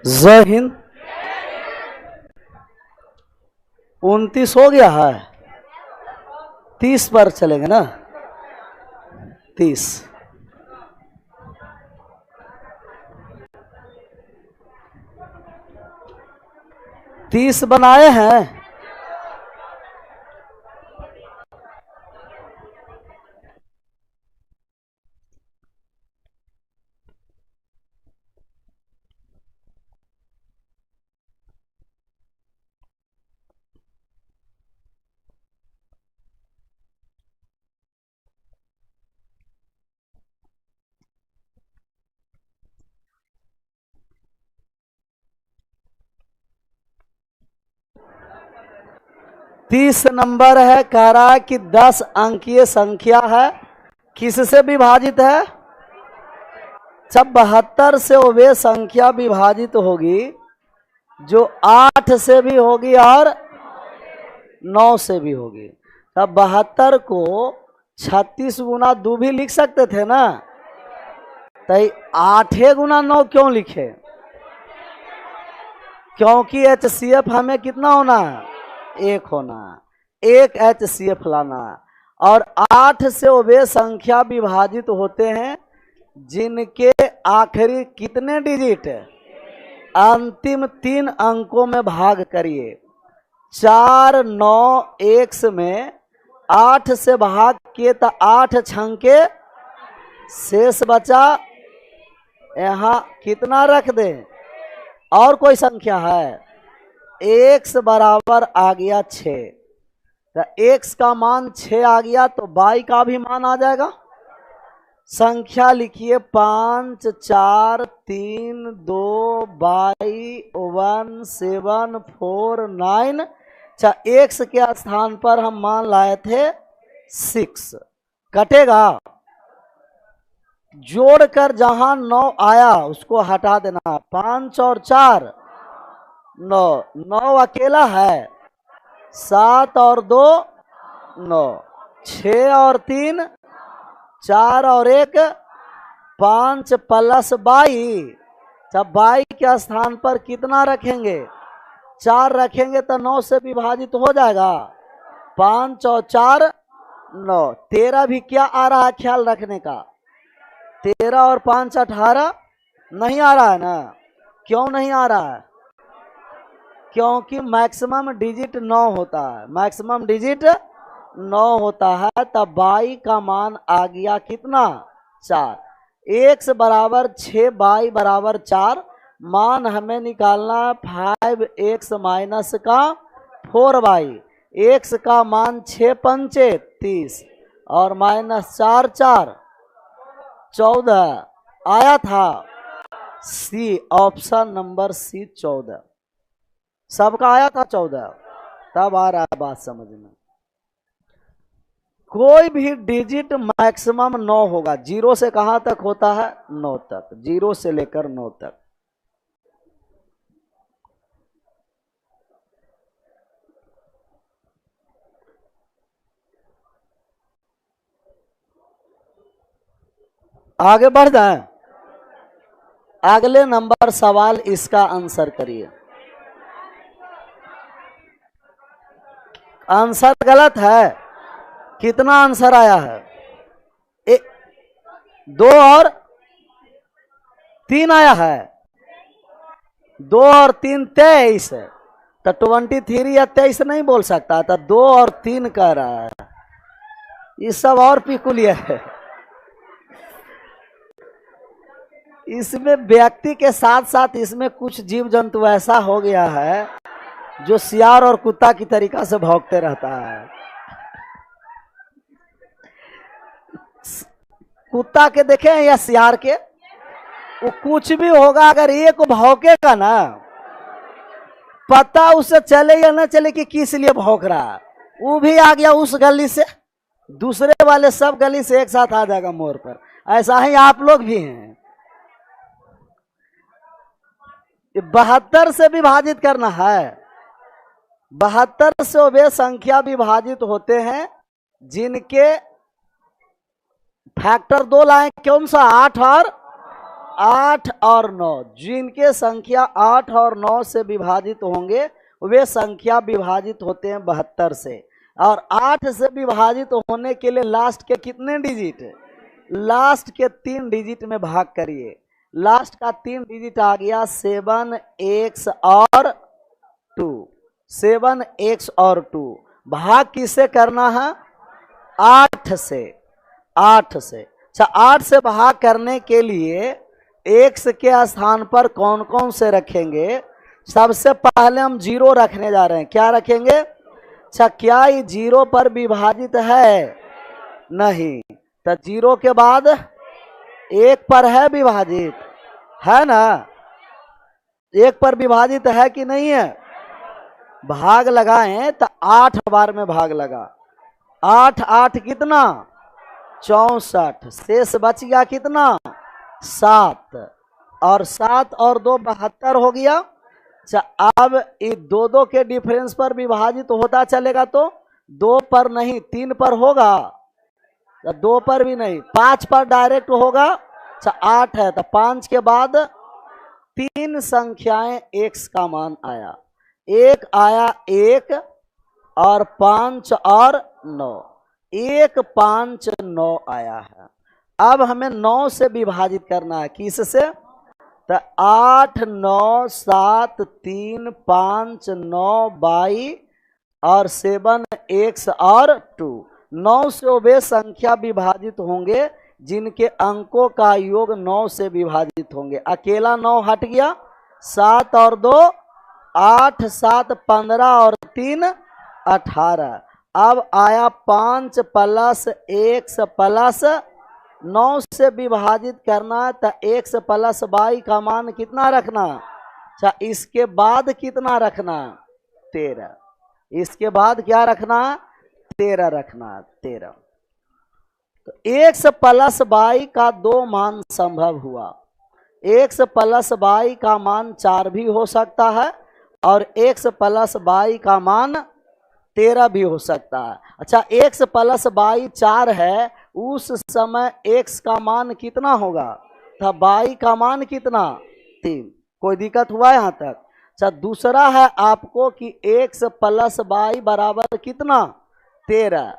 जय हिंद। 29 हो गया है, 30 पर चलेंगे ना। 30 30 बनाए हैं। तीस नंबर है, कह रहा है कि 10 अंकीय संख्या है, किससे विभाजित है? जब 72 से वे संख्या विभाजित होगी जो 8 से भी होगी और 9 से भी होगी। तब 72 को 36 गुना 2 भी लिख सकते थे ना, तो 8 गुना 9 क्यों लिखे? क्योंकि HCF हमें कितना होना है? 1 होना, 1 HCF लाना। और 8 से वे संख्या विभाजित होते हैं जिनके आखिरी कितने डिजिट अंतिम 3 अंकों में भाग करिए। 4 9 1 में 8 से भाग किए तो 8 छंके शेष बचा, यहाँ कितना रख दें? और कोई संख्या है? x बराबर आ गया 6, तो x का मान 6 आ गया तो y का भी मान आ जाएगा। संख्या लिखिए 5 4 3 2 बाई 1 7 4 9। अच्छा, x के स्थान पर हम मान लाए थे 6, कटेगा। जोड़कर जहां 9 आया उसको हटा देना। 5 और 4 9, 9 अकेला है। 7 और 2 9, 6 और 3 4 और 1 5 प्लस 22। जब 22 के स्थान पर कितना रखेंगे? 4 रखेंगे तो 9 से विभाजित हो जाएगा। 5 और 4 9, 13 भी क्या आ रहा है ख्याल रखने का? 13 और 5 18 नहीं आ रहा है ना। क्यों नहीं आ रहा है? क्योंकि मैक्सिमम डिजिट 9 होता है, मैक्सिमम डिजिट 9 होता है। तब y का मान आ गया कितना? 4। x बराबर 6, y बराबर 4। मान हमें निकालना 5x माइनस का 4y। x का मान 6 पंचे 30 और माइनस 4 4 14 आया था। सी, ऑप्शन नंबर सी 14, सबका आया था 14। तब आ रहा है बात समझ में। कोई भी डिजिट मैक्सिमम 9 होगा। 0 से कहां तक होता है? 9 तक। 0 से लेकर 9 तक। आगे बढ़ जाए। अगले नंबर सवाल, इसका आंसर करिए। आंसर गलत है। कितना आंसर आया है? 2 और 3 आया है। 2 और 3 23, तो 23 या 23 नहीं बोल सकता था। 2 और 3 कह रहा है। ये सब और पिकुलियर है। इसमें व्यक्ति के साथ साथ इसमें कुछ जीव जंतु ऐसा हो गया है जो सियार और कुत्ता की तरीका से भौंकते रहता है। कुत्ता के देखे या सियार के, वो कुछ भी होगा, अगर एक भौंकेगा ना, पता उसे चले या ना चले कि किस लिए भौंक रहा है। वो भी आ गया उस गली से, दूसरे वाले सब गली से एक साथ आ जाएगा मोड़ पर। ऐसा ही आप लोग भी हैं। 72 से विभाजित करना है। 72 से वे संख्या विभाजित होते हैं जिनके फैक्टर 2 लाए। कौन सा? 8 और 8 और 9, जिनके संख्या 8 और 9 से विभाजित होंगे वे संख्या विभाजित होते हैं 72 से। और 8 से विभाजित होने के लिए लास्ट के कितने डिजिट, लास्ट के 3 डिजिट में भाग करिए। लास्ट का 3 डिजिट आ गया 7x और 2, 7x और 2। भाग किससे करना है, 8 से, 8 से। अच्छा, 8 से भाग करने के लिए x के स्थान पर कौन कौन से रखेंगे? सबसे पहले हम 0 रखने जा रहे हैं। क्या रखेंगे? अच्छा, क्या ये 0 पर विभाजित है? नहीं। तो 0 के बाद 1 पर है विभाजित, है ना? 1 पर विभाजित है कि नहीं है? भाग लगाएं तो 8 बार में भाग लगा। 8 8 कितना? 64। शेष बच गया कितना? 7। और 7 और 2 72 हो गया। अच्छा, अब ये 2 के डिफरेंस पर विभाजित होता चलेगा तो 2 पर नहीं 3 पर होगा, तो 2 पर भी नहीं, 5 पर डायरेक्ट होगा। अच्छा, 8 है तो 5 के बाद 3 संख्याएं x का मान आया। 1 आया 1 और 5 और 9, 1 5 9 आया है। अब हमें 9 से विभाजित करना है। किससे? तो 8 9 7 3 5 9 22 और 7 x और 2। 9 से वे संख्या विभाजित होंगे जिनके अंकों का योग 9 से विभाजित होंगे। अकेला 9 हट गया। 7 और 2 8, 7 15 और 3 18। अब आया 5 प्लस x प्लस 9 से विभाजित करना है तो x प्लस y का मान कितना रखना? अच्छा, इसके बाद कितना रखना? 13। इसके बाद क्या रखना? 13 रखना, 13। तो x प्लस y का 2 मान संभव हुआ। x प्लस y का मान 4 भी हो सकता है और x प्लस y का मान 13 भी हो सकता है। अच्छा, x प्लस y 4 है, उस समय x का मान कितना होगा? था y का मान कितना? 3। कोई दिक्कत हुआ यहाँ तक? अच्छा, दूसरा है आपको कि x प्लस y बराबर कितना? 13,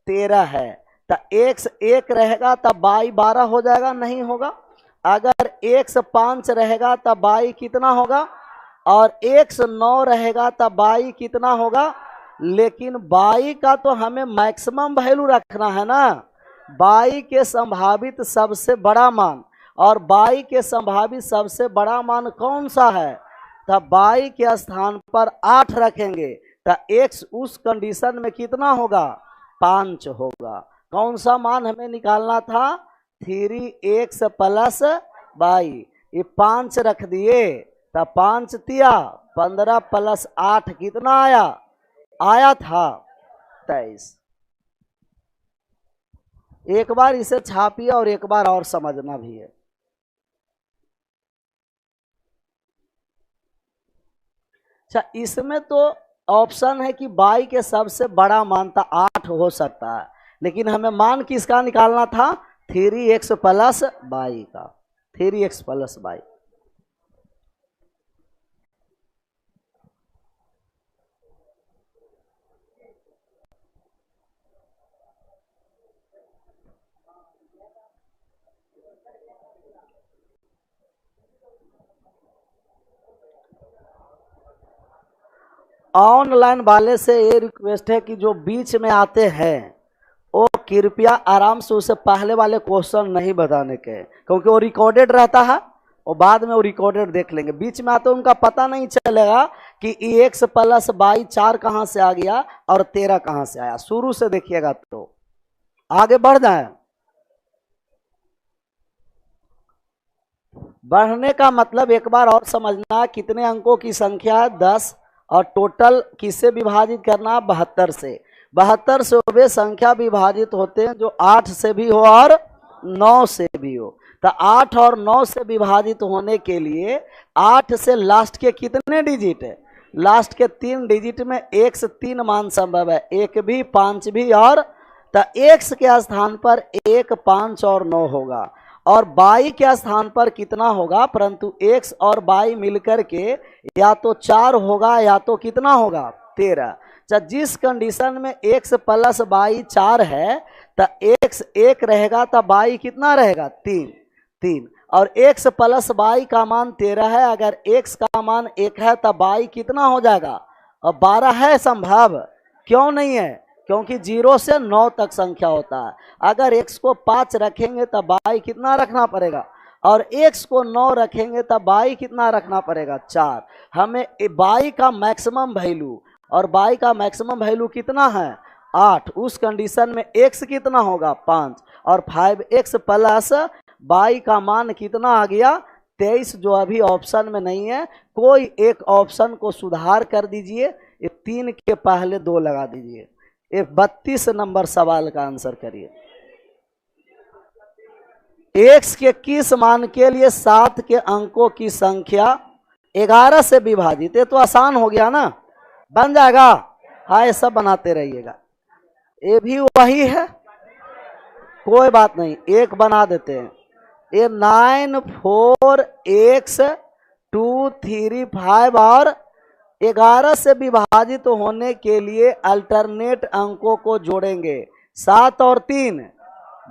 13 है तो x 1 रहेगा तब y 12 हो जाएगा, नहीं होगा। अगर x 5 रहेगा तब y कितना होगा? और x 9 रहेगा तब y कितना होगा? लेकिन y का तो हमें मैक्सिमम वैल्यू रखना है ना। y के संभावित सबसे बड़ा मान, और y के संभावित सबसे बड़ा मान कौन सा है? तब y के स्थान पर 8 रखेंगे तो x उस कंडीशन में कितना होगा? 5 होगा। कौन सा मान हमें निकालना था? 3x plus y। ये 5 रख दिए तो 5 तिया 15 प्लस 8 कितना आया? आया था 23। एक बार इसे छापिए और एक बार और समझना भी है। अच्छा, इसमें तो ऑप्शन है कि y के सबसे बड़ा मान था 8 हो सकता है, लेकिन हमें मान किसका निकालना था? 3x प्लस y का, 3x प्लस y। ऑनलाइन वाले से ये रिक्वेस्ट है कि जो बीच में आते हैं वो कृपया आराम से उसे पहले वाले क्वेश्चन नहीं बताने के, क्योंकि वो रिकॉर्डेड रहता है और बाद में वो रिकॉर्डेड देख लेंगे। बीच में आते उनका पता नहीं चलेगा कि x प्लस y 4 कहाँ से आ गया और 13 कहाँ से आया। शुरू से देखिएगा तो आगे बढ़ जाए। बढ़ने का मतलब एक बार और समझना, कितने अंकों की संख्या है? 10। और टोटल किससे विभाजित करना? 72 से। 72 से वे संख्या विभाजित होते हैं जो 8 से भी हो और 9 से भी हो। तो 8 और 9 से विभाजित होने के लिए 8 से लास्ट के कितने डिजिट है? लास्ट के 3 डिजिट में x 3 मान संभव है, 1 भी 5 भी, और तो x के स्थान पर 1 5 और 9 होगा। और y के स्थान पर कितना होगा, परंतु x और y मिलकर के या तो 4 होगा या तो कितना होगा 13। जिस कंडीशन में x प्लस y 4 है तो x 1 रहेगा तो y कितना रहेगा 3। और x प्लस y का मान 13 है, अगर x का मान 1 है तो y कितना हो जाएगा, और 12 है संभव, क्यों नहीं है, क्योंकि 0 से 9 तक संख्या होता है। अगर x को 5 रखेंगे तब y कितना रखना पड़ेगा, और x को 9 रखेंगे तब y कितना रखना पड़ेगा 4। हमें y का मैक्सिमम वैल्यू, और y का मैक्सिमम वैल्यू कितना है 8, उस कंडीशन में x कितना होगा 5, और 5x प्लस y का मान कितना आ गया 23, जो अभी ऑप्शन में नहीं है। कोई एक ऑप्शन को सुधार कर दीजिए, ये 3 के पहले 2 लगा दीजिए। ये 32 नंबर सवाल का आंसर करिए। x के किस मान के लिए 7 के अंकों की संख्या 11 से विभाजित, ये तो आसान हो गया ना, बन जाएगा। हाँ, ये सब बनाते रहिएगा, ये भी वही है, कोई बात नहीं, एक बना देते हैं। ये 9 4 x 2 3 5 और 11 से विभाजित होने के लिए अल्टरनेट अंकों को जोड़ेंगे। 7 और 3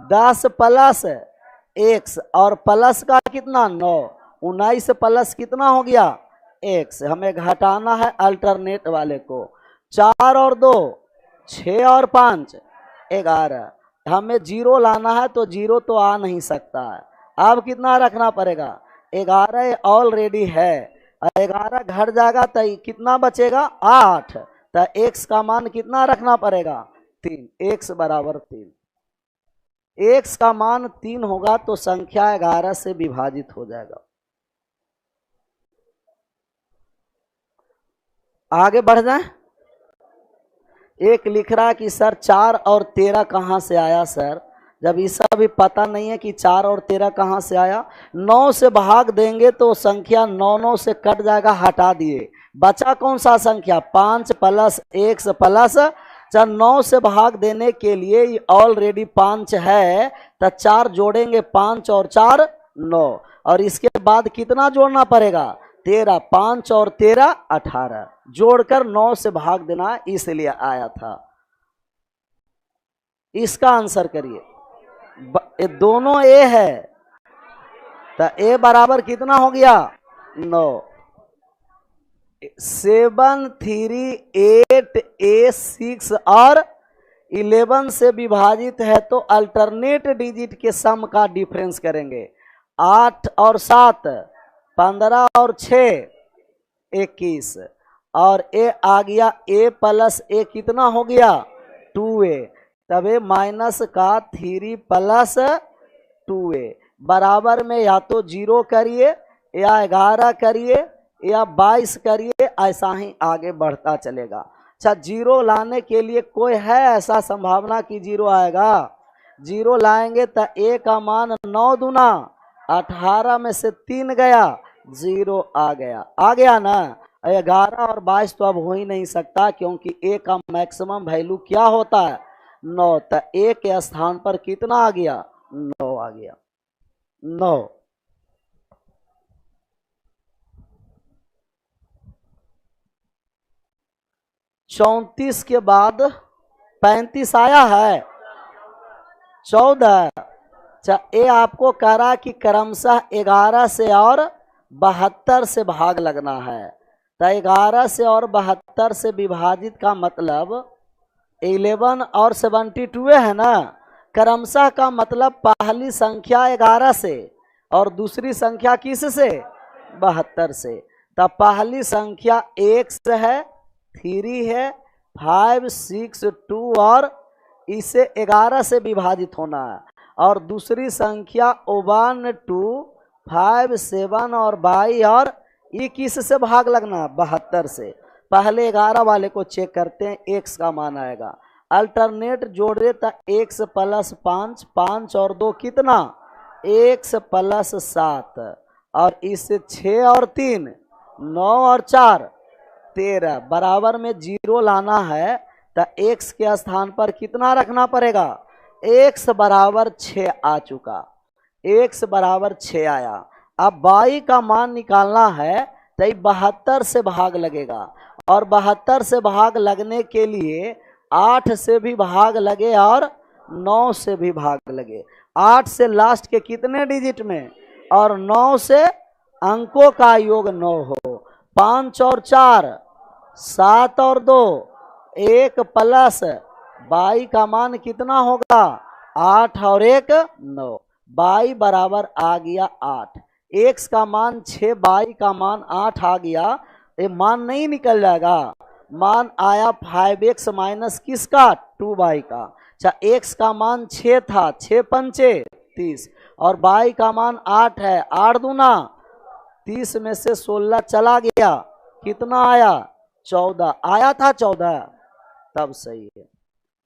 10 प्लस x और प्लस का कितना 9, 19 प्लस कितना हो गया x, हमें घटाना है अल्टरनेट वाले को। 4 और 2 6 और 5 11, हमें 0 लाना है तो 0 तो आ नहीं सकता है। अब कितना रखना पड़ेगा 11 ऑलरेडी है, 11 घट जाएगा तो कितना बचेगा 8, तो x का मान कितना रखना पड़ेगा 3, x बराबर 3। x का मान 3 होगा तो संख्या 11 से विभाजित हो जाएगा। आगे बढ़ जाए। एक लिख रहा कि सर 4 और 13 कहाँ से आया सर, जब इसका भी पता नहीं है कि 4 और 13 कहाँ से आया। 9 से भाग देंगे तो संख्या 9 9 से कट जाएगा, हटा दिए, बचा कौन सा संख्या 5 प्लस x प्लस 9 से भाग देने के लिए ऑलरेडी 5 है, तो 4 जोड़ेंगे 5 और 4 9, और इसके बाद कितना जोड़ना पड़ेगा 13, 5 और 13 18, जोड़कर 9 से भाग देना, इसलिए आया था। इसका आंसर करिए। ये दोनों a है तो a बराबर कितना हो गया 9। 7 3 8 a 6 और 11 से विभाजित है तो अल्टरनेट डिजिट के सम का डिफरेंस करेंगे। 8 और 7 15 और 6 21, और a आ गया a प्लस a कितना हो गया 2a, तब ए माइनस का 3 प्लस 2a बराबर में या तो 0 करिए या 11 करिए या 22 करिए, ऐसा ही आगे बढ़ता चलेगा। अच्छा, 0 लाने के लिए कोई है ऐसा संभावना कि 0 आएगा, 0 लाएंगे तो a का मान 9 दूना 18 में से 3 गया, 0 आ गया ना। 11 और 22 तो अब हो ही नहीं सकता, क्योंकि a का मैक्सिमम वैल्यू क्या होता है 9, तो a के स्थान पर कितना आ गया 9 आ गया 9। चौंतीस के बाद 35 आया है 14। अच्छा, ये आपको कह रहा कि क्रमशः 11 से और 72 से भाग लगना है, तो 11 से और 72 से विभाजित का मतलब 11 और 72 है ना। क्रमशः का मतलब पहली संख्या 11 से और दूसरी संख्या किस से 72 से, तब पहली संख्या x है, 3 है, 5 6 2 और इसे 11 से विभाजित होना है, और दूसरी संख्या 1 2 5 7 और 22 और ये किस से भाग लगना 72 से। पहले 11 वाले को चेक करते हैं, x का मान आएगा, अल्टरनेट जोड़े तो x प्लस 5, 5 और 2 कितना x प्लस 7, और इससे 6 और 3 9 और 4 13 बराबर में 0 लाना है, तो x के स्थान पर कितना रखना पड़ेगा, x बराबर 6 आ चुका। x बराबर 6 आया। अब y का मान निकालना है तो 72 से भाग लगेगा, और 72 से भाग लगने के लिए 8 से भी भाग लगे और 9 से भी भाग लगे। 8 से लास्ट के कितने डिजिट में और 9 से अंकों का योग 9 हो। 5 और 4 7 और 2 1 प्लस y का मान कितना होगा 8 और 1 9। y बराबर आ गया 8, x का मान 6, y का मान 8 आ गया। ये मान नहीं निकल जाएगा, मान आया 5x माइनस किसका 2y का। अच्छा, x का मान 6 था, 6 पंचे 30, और y का मान 8 है, 8 दूना 30 में से 16 चला गया, कितना आया 14 आया था, 14 तब सही है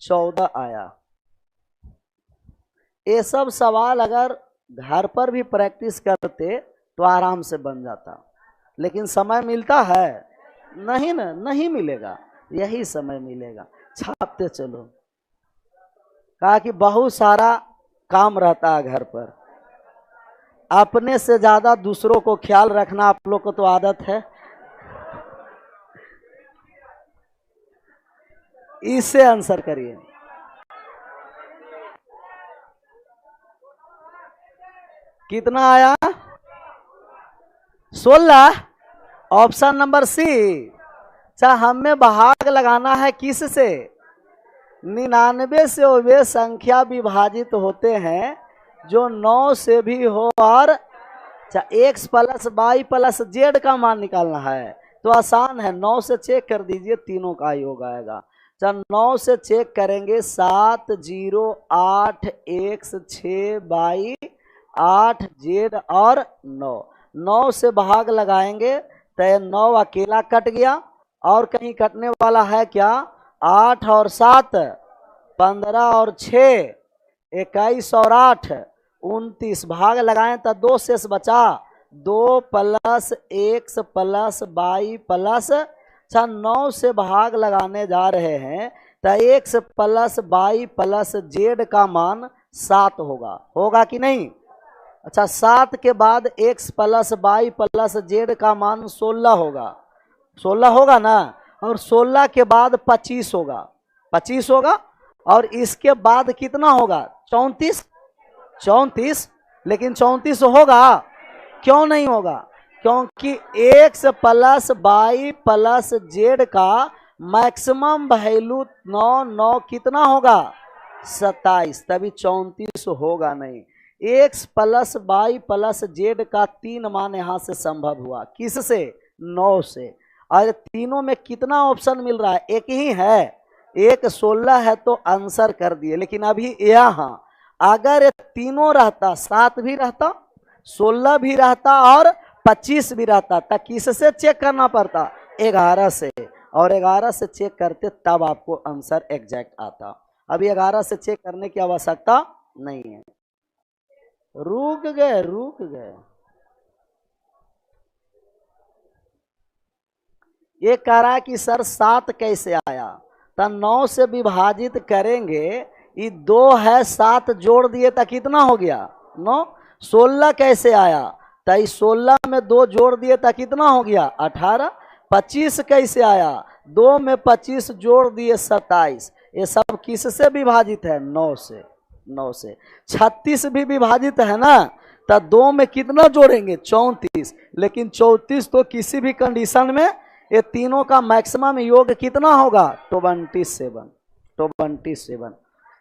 14 आया। ये सब सवाल अगर घर पर भी प्रैक्टिस करते तो आराम से बन जाता, लेकिन समय मिलता है नहीं ना, नहीं मिलेगा, यही समय मिलेगा। छापते चलो, कहा कि बहुत सारा काम रहता है घर पर, अपने से ज्यादा दूसरों को ख्याल रखना आप लोग को तो आदत है, इससे आंसर करिए। कितना आया 16, ऑप्शन नंबर सी। अच्छा, हमें भाग लगाना है किस से 99 से वे संख्या विभाजित होते हैं जो 9 से भी हो, और अच्छा x plus y plus z का मान निकालना है तो आसान है, 9 से चेक कर दीजिए, तीनों का योग आएगा। अच्छा, 9 से चेक करेंगे 7 0 8 x 6 y 8 z और 9। 9 से भाग लगाएंगे तो 9 अकेला कट गया, और कहीं कटने वाला है क्या 8 और 7 15 और 6 21 और 8 29, भाग लगाएं तो 2 शेष बचा, 2 plus x plus y plus. अच्छा, 9 से भाग लगाने जा रहे हैं तो x plus y plus z का मान 7 होगा, होगा कि नहीं। अच्छा, 7 के बाद x plus y plus z का मान 16 होगा, 16 होगा ना, और 16 के बाद 25 होगा, 25 होगा, और इसके बाद कितना होगा 34, 34, लेकिन 34 होगा, क्यों नहीं होगा, क्योंकि x plus y plus z का मैक्सिमम वैल्यू 9 9 कितना होगा 27, तभी 34 होगा नहीं। x plus y plus z का 3 मान यहां से संभव हुआ, किससे 9 से, और तीनों में कितना ऑप्शन मिल रहा है, एक ही है, एक 16 है तो आंसर कर दिए। लेकिन अभी यहाँ अगर ये तीनों रहता, 7 भी रहता 16 भी रहता और 25 भी रहता, तो किससे चेक करना पड़ता 11 से, और 11 से चेक करते तब आपको आंसर एग्जैक्ट आता। अभी 11 से चेक करने की आवश्यकता नहीं है। रुक गए, रुक गए। ये कह रहा है कि सर 7 कैसे आया, तो 9 से विभाजित करेंगे, ये 2 है 7 जोड़ दिए तो कितना हो गया 9। 16 कैसे आया, तो इस 16 में 2 जोड़ दिए तो कितना हो गया 18। 25 कैसे आया, 2 में 25 जोड़ दिए 27, ये सब किससे विभाजित है 9 से, 9 से। 36 भी विभाजित है ना, तो 2 में कितना जोड़ेंगे 34, लेकिन 34 तो किसी भी कंडीशन में ये तीनों का मैक्सिमम योग कितना होगा 27, 27।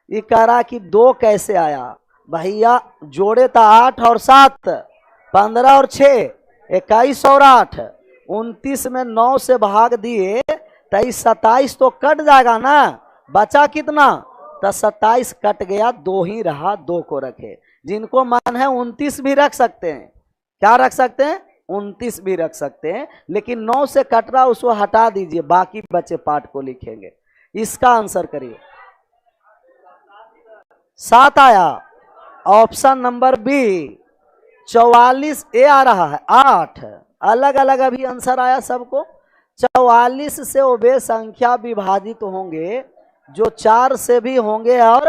ये कह रहा कि 2 कैसे आया, भैया जोड़े था 8 और 7 15 और 6 21 और 8 29 में 9 से भाग दिए तो 27 तो कट जाएगा ना, बचा कितना, तो 27 कट गया, 2 ही रहा, 2 को रखे। जिनको मन है 29 भी रख सकते हैं, क्या रख सकते हैं 29 भी रख सकते हैं, लेकिन 9 से कट रहा उसको हटा दीजिए, बाकी बचे पार्ट को लिखेंगे। इसका आंसर करिए। 7 आया, ऑप्शन नंबर बी। 44 ए आ रहा है, 8 अलग अलग अभी आंसर आया सबको। 44 से वे संख्या विभाजित होंगे जो 4 से भी होंगे और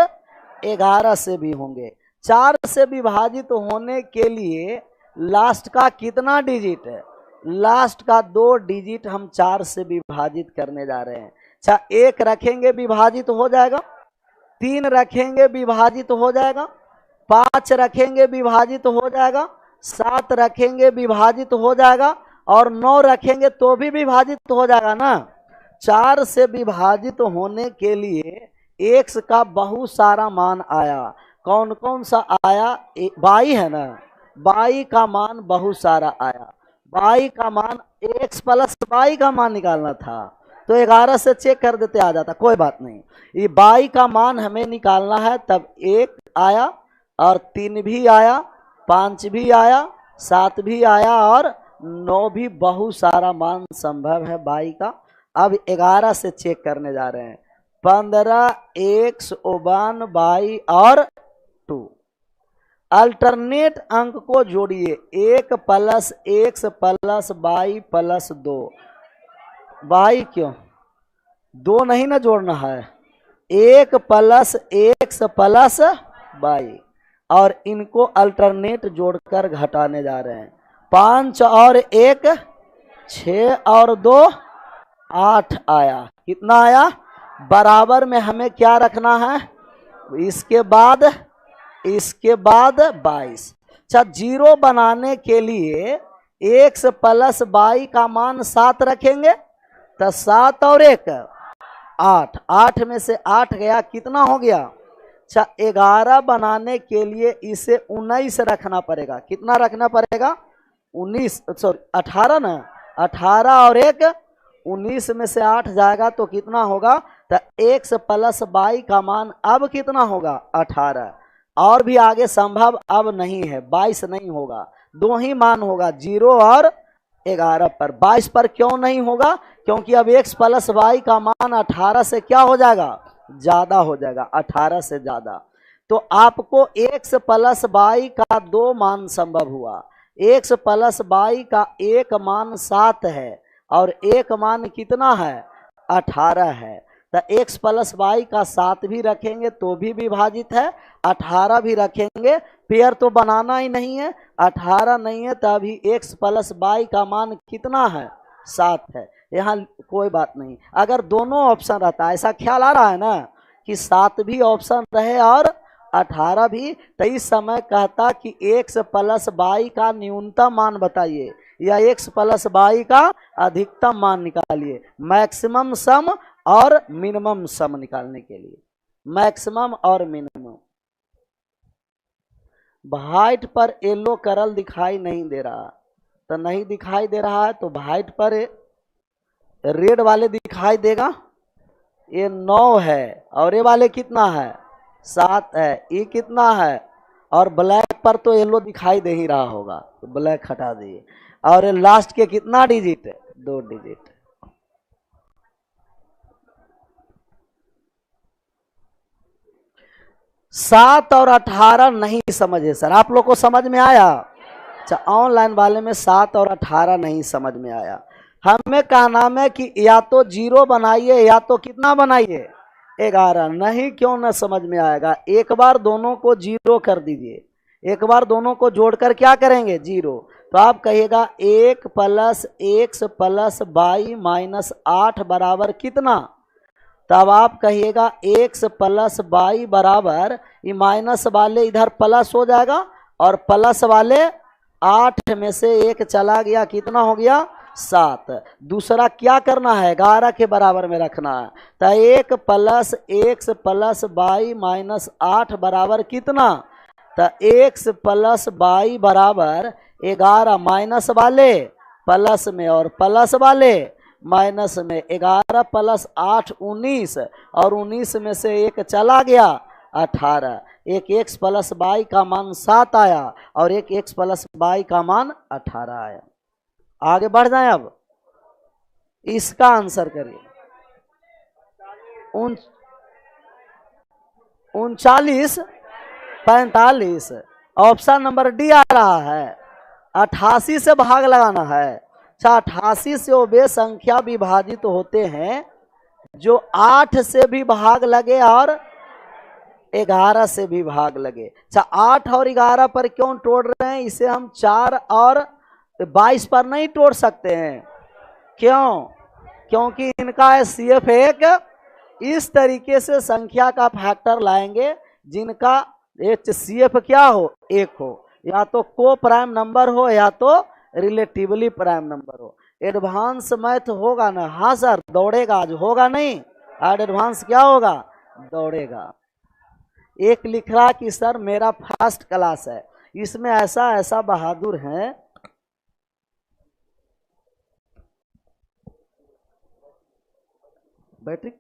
11 से भी होंगे। 4 से विभाजित होने के लिए लास्ट का कितना डिजिट है? लास्ट का 2 डिजिट हम 4 से विभाजित करने जा रहे हैं। अच्छा, 1 रखेंगे विभाजित हो जाएगा, 3 रखेंगे विभाजित हो जाएगा, 5 रखेंगे विभाजित हो जाएगा, 7 रखेंगे विभाजित हो जाएगा, और 9 रखेंगे तो भी विभाजित हो जाएगा ना। 4 से विभाजित होने के लिए x का बहुत सारा मान आया। कौन कौन सा आया? y है ना, y का मान बहुत सारा आया। y का मान x प्लस y का मान निकालना था तो 11 से चेक कर देते, आ जाता, कोई बात नहीं। ये y का मान हमें निकालना है, तब 1 आया और 3 भी आया, 5 भी आया, 7 भी आया और 9 भी। बहुत सारा मान संभव है y का। अब 11 से चेक करने जा रहे हैं। 15 x 1 y और 2। अल्टरनेट अंक को जोड़िए, 1 plus x plus y plus 2। y क्यों 2 नहीं ना जोड़ना है, 1 प्लस x प्लस y, और इनको अल्टरनेट जोड़कर घटाने जा रहे हैं। 5 और 1 6 और 2 8 आया। कितना आया? बराबर में हमें क्या रखना है? इसके बाद 22। अच्छा, 0 बनाने के लिए x प्लस y का मान 7 रखेंगे, तो 7 और 1 8, 8 में से 8 गया, कितना हो गया? अच्छा, 11 बनाने के लिए इसे 19 रखना पड़ेगा। कितना रखना पड़ेगा? 19, सॉरी 18 ना, 18 और 1 19 में से 8 जाएगा तो कितना होगा? तो x प्लस y का मान अब कितना होगा? 18। और भी आगे संभव अब नहीं है, 22 नहीं होगा, 2 ही मान होगा, 0 और 11 पर। 22 पर क्यों नहीं होगा? क्योंकि अब x प्लस y का मान 18 से क्या हो जाएगा? ज्यादा हो जाएगा, 18 से ज्यादा। तो आपको x प्लस y का 2 मान संभव हुआ। x प्लस y का एक मान 7 है और एक मान कितना है? 18 है। तो x प्लस y का 7 भी रखेंगे तो भी विभाजित है, 18 भी रखेंगे, पेयर तो बनाना ही नहीं है, 18 नहीं है, तभी x प्लस y का मान कितना है? 7 है। यहाँ कोई बात नहीं, अगर दोनों ऑप्शन रहता, ऐसा ख्याल आ रहा है ना कि 7 भी ऑप्शन रहे और 18 भी, तो इस समय कहता कि x प्लस y का न्यूनतम मान बताइए या x प्लस y का अधिकतम मान निकालिए। मैक्सिमम सम और मिनिमम सम निकालने के लिए, मैक्सिमम और मिनिमम। व्हाइट पर येलो करल दिखाई नहीं दे रहा, तो नहीं दिखाई दे रहा है तो व्हाइट पर रेड वाले दिखाई देगा। ये 9 है और ये वाले कितना है? 7 है। ये कितना है? और ब्लैक पर तो येलो दिखाई दे ही रहा होगा, तो ब्लैक हटा दिए। और लास्ट के कितना डिजिट है? 2 डिजिट। सात और 18 नहीं समझे सर, आप लोग को समझ में आया? अच्छा, ऑनलाइन वाले में 7 और 18 नहीं समझ में आया। हमें कहा नाम है कि या तो 0 बनाइए या तो कितना बनाइए? 11। नहीं, क्यों ना समझ में आएगा? एक बार दोनों को 0 कर दीजिए, एक बार दोनों को जोड़कर क्या करेंगे? 0। तो आप कहिएगा 1 plus x plus y minus 8 बराबर कितना? तब आप कहिएगा x प्लस y बराबर, ये माइनस वाले इधर प्लस हो जाएगा और प्लस वाले 8 में से 1 चला गया, कितना हो गया? 7। दूसरा क्या करना है? 11 के बराबर में रखना है। तो 1 plus x plus y minus 8 बराबर कितना? तो x प्लस y बराबर 11, माइनस वाले प्लस में और प्लस वाले माइनस में। 11 प्लस 8 19 और 19 में से 1 चला गया, 18। एक x प्लस y का मान 7 आया और एक x प्लस y का मान 18 आया। आगे बढ़ जाए, अब इसका आंसर करिए। 39 45, ऑप्शन नंबर डी आ रहा है। 88 से भाग लगाना है। अच्छा, 88 से वे संख्या विभाजित होते हैं जो 8 से भी भाग लगे और 11 से भी भाग लगे। अच्छा 8 और 11 पर क्यों तोड़ रहे हैं? इसे हम 4 और 22 पर नहीं तोड़ सकते हैं। क्यों? क्योंकि इनका HCF एक इस तरीके से संख्या का फैक्टर लाएंगे जिनका HCF क्या हो? एक हो, या तो को प्राइम नंबर हो या तो रिलेटिवली प्राइम नंबर हो। एडवांस मैथ होगा ना? हाँ सर दौड़ेगा, आज होगा नहीं, आज एडवांस क्या होगा? दौड़ेगा। एक लिख रहा कि सर मेरा फर्स्ट क्लास है, इसमें ऐसा ऐसा बहादुर है। बैटरी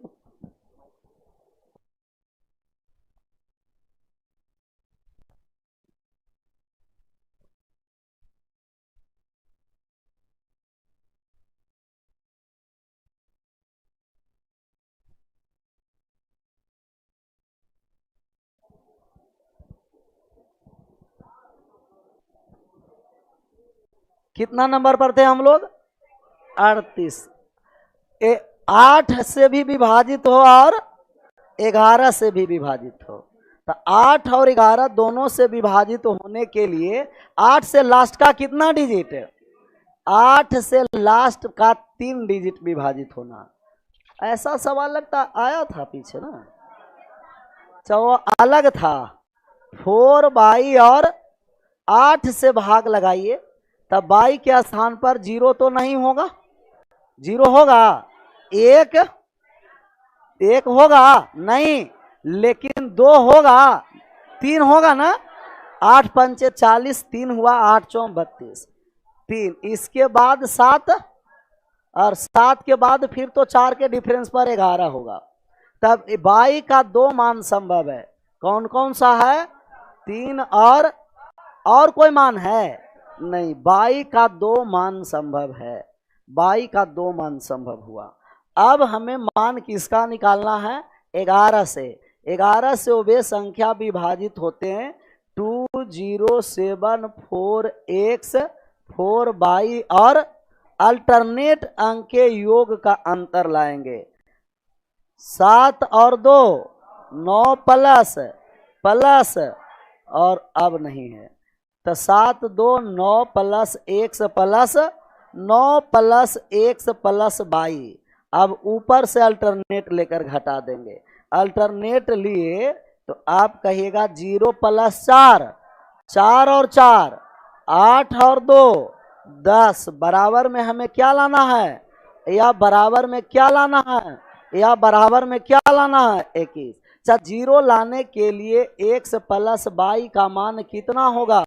कितना नंबर पर थे हम लोग? 38। 8 से भी विभाजित हो और 11 से भी विभाजित हो, तो 8 और 11 दोनों से विभाजित होने के लिए 8 से लास्ट का कितना डिजिट है? 8 से लास्ट का 3 डिजिट विभाजित होना। ऐसा सवाल लगता आया था पीछे ना, वो अलग था। 4 बाई और 8 से भाग लगाइए, तब बाई के स्थान पर 0 तो नहीं होगा? 0 होगा? एक होगा नहीं, लेकिन 2 होगा, 3 होगा ना? 8 पंचे 40, 3 हुआ, 8 चौं 32, 3। इसके बाद 7 और 7 के बाद फिर तो 4 के डिफरेंस पर 11 होगा। तब बाई का 2 मान संभव है। कौन कौन सा है? 3 और कोई मान है नहीं। बाई का 2 मान संभव है, बाई का 2 मान संभव हुआ। अब हमें मान किसका निकालना है? 11 से। 11 से वे संख्या विभाजित होते हैं 2074x 4 बाई और अल्टरनेट अंक के योग का अंतर लाएंगे। 7 और 2 9 प्लस और अब नहीं है, तो 7 2 9 plus x plus 9 plus x plus 22। अब ऊपर से अल्टरनेट लेकर घटा देंगे। अल्टरनेट लिए तो आप कहिएगा 0 प्लस 4, 4 और 4 8 और 2 10। बराबर में हमें क्या लाना है? या बराबर में क्या लाना है? या बराबर में क्या लाना है? 21। अच्छा 0 लाने के लिए x प्लस 22 का मान कितना होगा?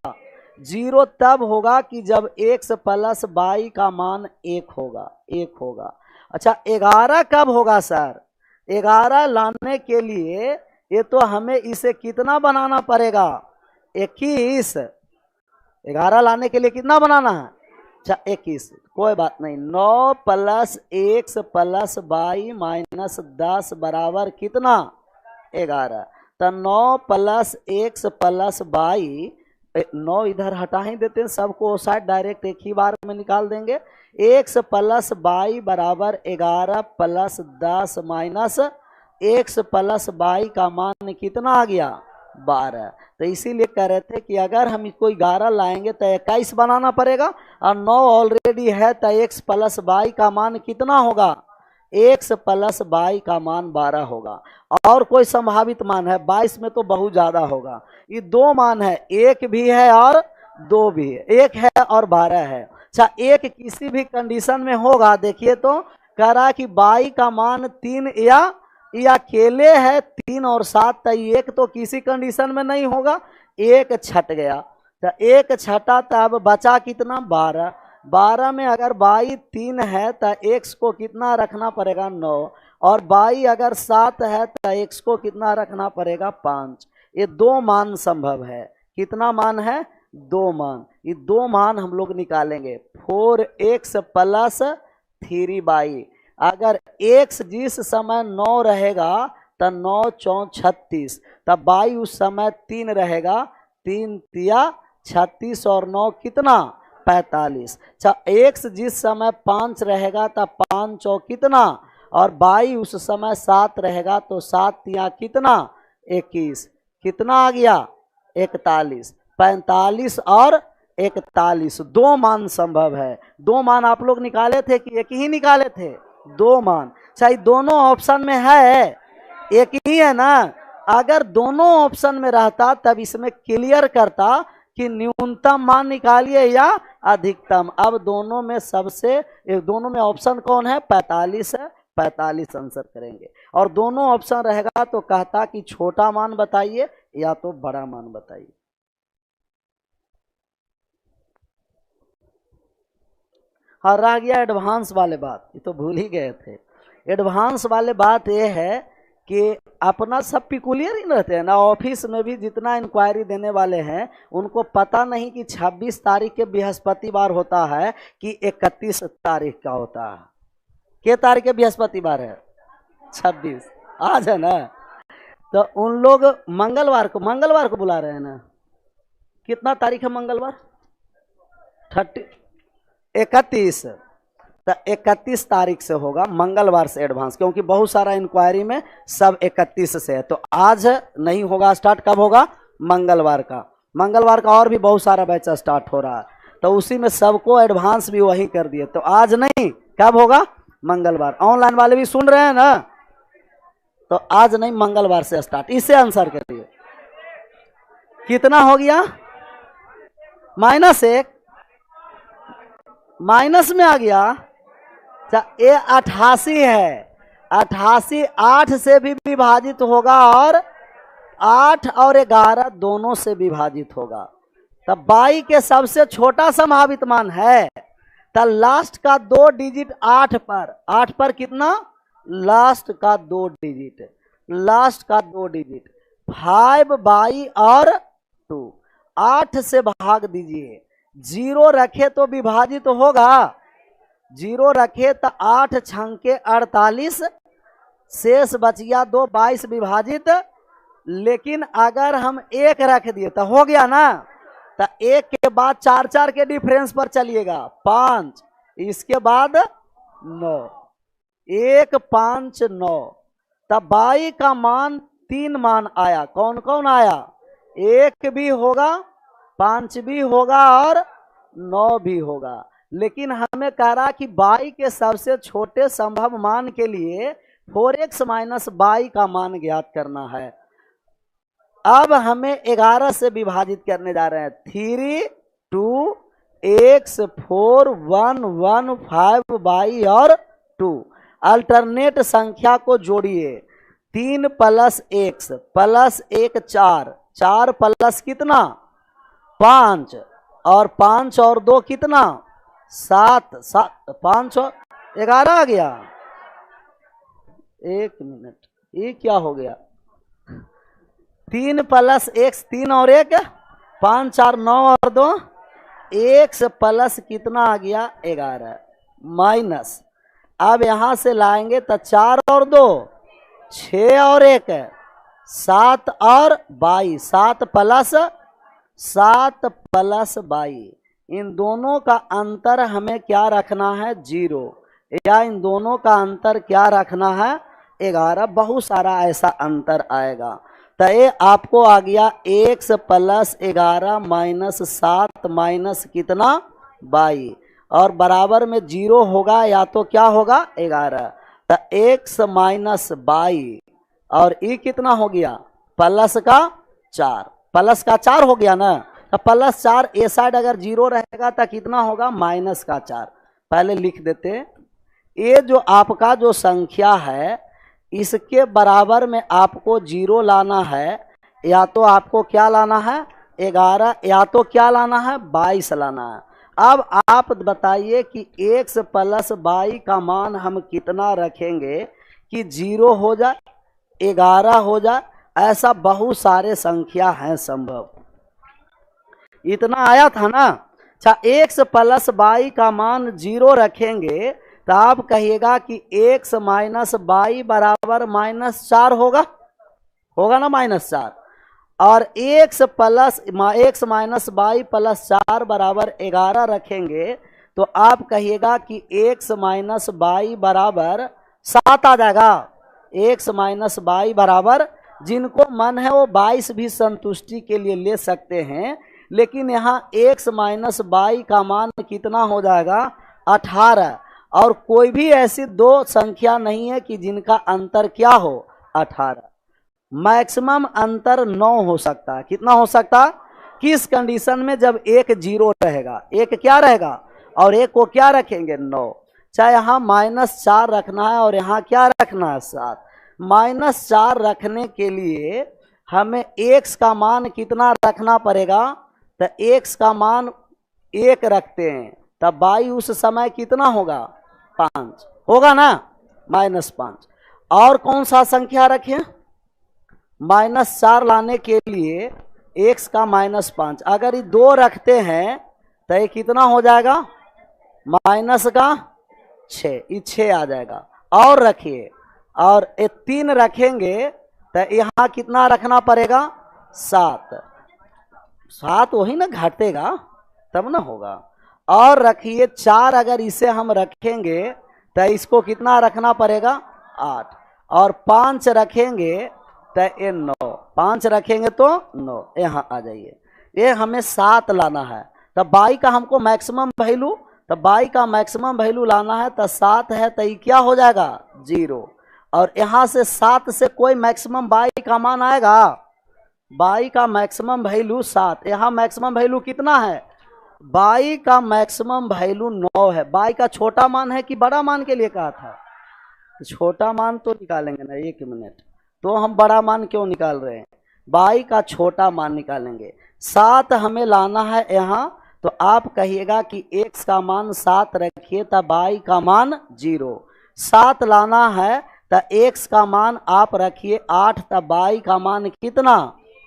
0 तब होगा कि जब x प्लस 22 का मान 1 होगा। अच्छा 11 कब होगा सर? 11 लाने के लिए ये तो हमें इसे कितना बनाना पड़ेगा? 21। 11 लाने के लिए कितना बनाना है? अच्छा 21, कोई बात नहीं। 9 प्लस x प्लस 22 माइनस 10 बराबर कितना? 11। तो 9 प्लस x प्लस 22, 9 इधर हटा ही देते हैं, सबको साइड डायरेक्ट एक ही बार में निकाल देंगे। x प्लस 22 बराबर 11 प्लस 10 माइनस x प्लस 22 का मान कितना आ गया? 12। तो इसीलिए कह रहे थे कि अगर हम कोई 11 लाएंगे तो 21 बनाना पड़ेगा, और 9 ऑलरेडी है तो x प्लस 22 का मान कितना होगा? x प्लस 22 का मान 12 होगा। और कोई संभावित मान है? 22 में तो बहुत ज्यादा होगा। ये 2 मान है, 1 भी है और 2 भी है, 1 है और 12 है। अच्छा 1 किसी भी कंडीशन में होगा। देखिए तो कह रहा कि 22 का मान 3 या अकेले है 3 और 7, तो 1 तो किसी कंडीशन में नहीं होगा, 1 छट गया। तो 1 छटा तब बचा कितना? 12। 12 में अगर 22 3 है तो x को कितना रखना पड़ेगा? 9। और 22 अगर 7 है तो x को कितना रखना पड़ेगा? 5। ये 2 मान संभव है। कितना मान है? 2 मान। ये 2 मान हम लोग निकालेंगे। 4x plus 3y। अगर x जिस समय 9 रहेगा तो 9 चौं 36, तब y उस समय 3 रहेगा, 3 तिया 36 और 9 कितना? 45। अच्छा x जिस समय 5 रहेगा तो 5 चौ कितना? और y उस समय 7 रहेगा तो 7 तिया कितना? 21। कितना आ गया 41, 45 और 41, दो मान संभव है। दो मान आप लोग निकाले थे कि एक ही निकाले थे? दो मान। चाहे दोनों ऑप्शन में है, एक ही है ना। अगर दोनों ऑप्शन में रहता तब इसमें क्लियर करता कि न्यूनतम मान निकालिए या अधिकतम। अब दोनों में दोनों में ऑप्शन कौन है? 45 है, 45 आंसर करेंगे। और दोनों ऑप्शन रहेगा तो कहता कि छोटा मान बताइए या तो बड़ा मान बताइए। हाँ, रह गया एडवांस वाले बात, ये तो भूल ही गए थे। एडवांस वाले बात ये है कि अपना सब पिकुलियर ही रहते हैं ना। ऑफिस में भी जितना इंक्वायरी देने वाले हैं उनको पता नहीं कि 26 तारीख के बृहस्पतिवार होता है कि 31 तारीख का होता है। के तारीख के बृहस्पतिवार है? 26 आज है ना। तो उन लोग मंगलवार को बुला रहे हैं ना। कितना तारीख है मंगलवार? 31। तो 31 तारीख से होगा, मंगलवार से एडवांस, क्योंकि बहुत सारा इंक्वायरी में सब 31 से है। तो आज नहीं होगा स्टार्ट, कब होगा? मंगलवार का। मंगलवार का और भी बहुत सारा बैच स्टार्ट हो रहा है, तो उसी में सबको एडवांस भी वही कर दिए। तो आज नहीं, कब होगा? मंगलवार। ऑनलाइन वाले भी सुन रहे हैं ना, तो आज नहीं मंगलवार से स्टार्ट। इससे आंसर करिए। कितना हो गया? -1, माइनस में आ गया। ये 88 है। 88 8 से भी विभाजित होगा और 8 और 11 दोनों से विभाजित होगा। तब 22 के सबसे छोटा संभावित मान है। तब लास्ट का 2 डिजिट 8 पर कितना? लास्ट का 2 डिजिट, 5, 22 और 2। 8 से भाग दीजिए। 0 रखे तो विभाजित होगा। 0 रखे तो 8 छंके 48, शेष बच गया 2, 22 विभाजित। लेकिन अगर हम 1 रख दिए तो हो गया ना। तो 1 के बाद 4 4 के डिफरेंस पर चलिएगा, 5, इसके बाद 9, 1 5 9। तब 22 का मान 3 मान आया। कौन कौन आया? 1 भी होगा, 5 भी होगा और 9 भी होगा। लेकिन हमें कह रहा कि 22 के सबसे छोटे संभव मान के लिए 4x - 22 का मान ज्ञात करना है। अब हमें 11 से विभाजित करने जा रहे हैं। 3 2 x 4 1 1 5 22 और 2। अल्टरनेट संख्या को जोड़िए। 3 + x + 1 4, 4 प्लस कितना? 5, और 5 और 2 कितना? 7, 5 और 11 आ गया। 1 मिनट, ये क्या हो गया? 3 + x, 3 और 1 5 4 9 और 2 x प्लस कितना आ गया? 11 माइनस। अब यहां से लाएंगे तो 4 और 2 6 और 1 7 और 22, 7 प्लस 22। इन दोनों का अंतर हमें क्या रखना है? 0, या इन दोनों का अंतर क्या रखना है? 11। बहुत सारा ऐसा अंतर आएगा। तो ये आपको आ गया x + 11 - 7 माइनस कितना? 22, और बराबर में 0 होगा या तो क्या होगा? 11। तो x - 22 और ये कितना हो गया? प्लस का 4 हो गया ना। तो +4 ए साइड अगर 0 रहेगा तो कितना होगा? -4। पहले लिख देते। ये जो आपका जो संख्या है इसके बराबर में आपको 0 लाना है, या तो आपको क्या लाना है? 11, या तो क्या लाना है? 22 लाना है। अब आप बताइए कि x + 22 का मान हम कितना रखेंगे कि 0 हो जाए, 11 हो जाए? ऐसा बहुत सारे संख्या हैं संभव। इतना आया था ना। अच्छा, x + 22 का मान 0 रखेंगे तो आप कहिएगा कि x - 22 बराबर -4 होगा ना? -4। और x - 22 + 4 बराबर 11 रखेंगे तो आप कहिएगा कि x - 22 बराबर 7 आ जाएगा। x - 22 बराबर जिनको मन है वो 22 भी संतुष्टि के लिए ले सकते हैं, लेकिन यहाँ x माइनस वाई का मान कितना हो जाएगा 18। और कोई भी ऐसी दो संख्या नहीं है कि जिनका अंतर क्या हो 18। मैक्सिमम अंतर 9 हो सकता है। कितना हो सकता? किस कंडीशन में? जब एक 0 रहेगा, एक क्या रहेगा और एक को क्या रखेंगे 9। चाहे यहाँ -4 रखना है और यहाँ क्या रखना है 7। -4 रखने के लिए हमें x का मान कितना रखना पड़ेगा? तो x का मान 1 रखते हैं तब y उस समय कितना होगा 5 होगा ना, -5। और कौन सा संख्या रखें? -4 लाने के लिए x का -5, अगर ये 2 रखते हैं तो ये कितना हो जाएगा -6, ये 6 आ जाएगा। और रखिए, और ये 3 रखेंगे तो यहाँ कितना रखना पड़ेगा 7। 7 वही ना घटेगा तब ना होगा। और रखिए 4, अगर इसे हम रखेंगे तो इसको कितना रखना पड़ेगा 8। और 5 रखेंगे तो ये 9, 5 रखेंगे तो 9, यहाँ आ जाइए। ये हमें 7 लाना है, तो बाई का हमको मैक्सिमम वैल्यू, तो बाई का मैक्सिमम वैल्यू लाना है तो 7 है तो ये क्या हो जाएगा 0। और यहाँ से 7 से कोई मैक्सिमम बाई का मान आएगा? बाई का मैक्सिमम वैल्यू 7। यहाँ मैक्सिमम वैल्यू कितना है? बाई का मैक्सिमम वैल्यू 9 है। बाई का छोटा मान है कि बड़ा मान के लिए कहा था? छोटा मान तो निकालेंगे ना, 1 मिनट। तो हम बड़ा मान क्यों निकाल रहे हैं? बाई का छोटा मान निकालेंगे। 7 हमें लाना है यहाँ, तो आप कहिएगा कि x का मान 7 रखिए तब बाई का मान 0। 7 लाना है तो x का मान आप रखिए 8 तब बाई का मान कितना